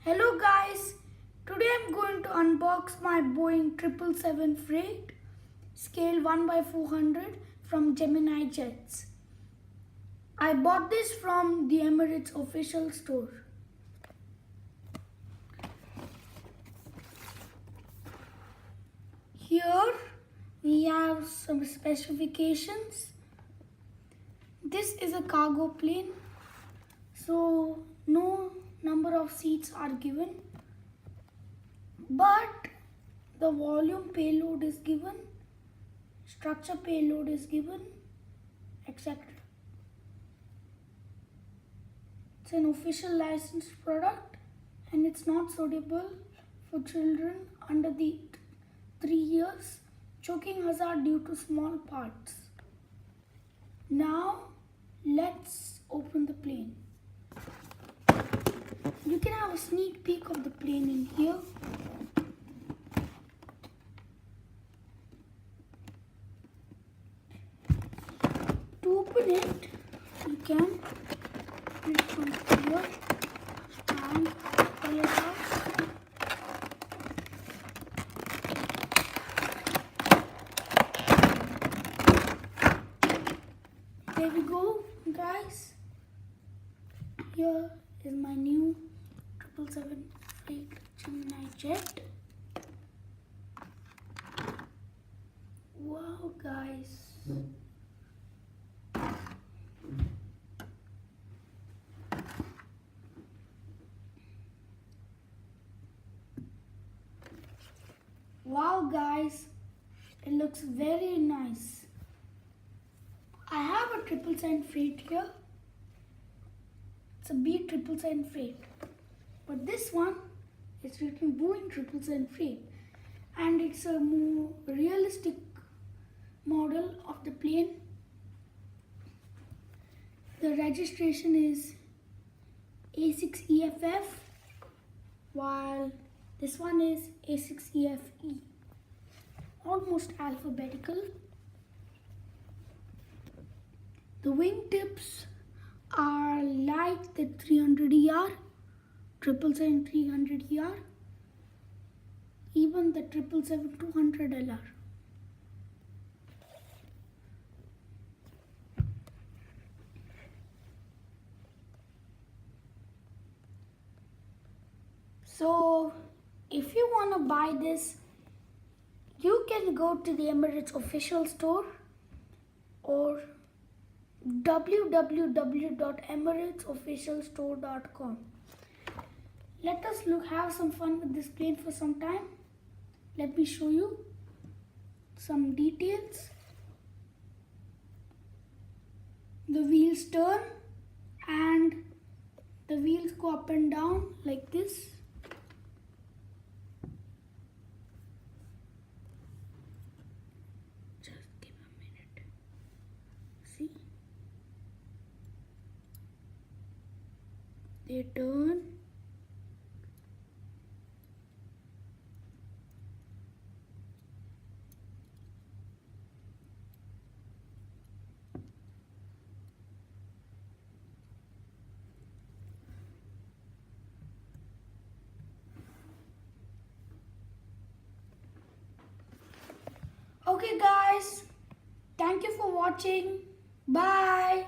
Hello guys, today I'm going to unbox my Boeing 777 freight scale 1/400 from Gemini jets. I bought this from the Emirates official store. Here we have some specifications. This is a cargo plane, so no number of seats are given, but the volume payload is given, structure payload is given, etc. It's an official licensed product and it's not suitable for children under the 3 years, choking hazard due to small parts. Now let's open the plane. You can have a sneak peek of the plane in here. To open it, you can put it from here and pull it out. There we go, guys. Here is my new 777 freight Gemini jet. Wow, guys. Wow, guys. It looks very nice. I have a 777 freight here. It's a B777 freight. But this one is written Boeing 777 freight, and it's a more realistic model of the plane. The registration is A6-EFF, while this one is A6-EFE. Almost alphabetical. The wingtips are like the 300ER, 777-300ER, even the 777-200LR. So if you want to buy this, you can go to the Emirates official store or www.emiratesofficialstore.com. Let us have some fun with this plane for some time. Let me show you some details. The wheels turn and the wheels go up and down like this. Just give a minute. See? They turn. Okay guys, thank you for watching. Bye.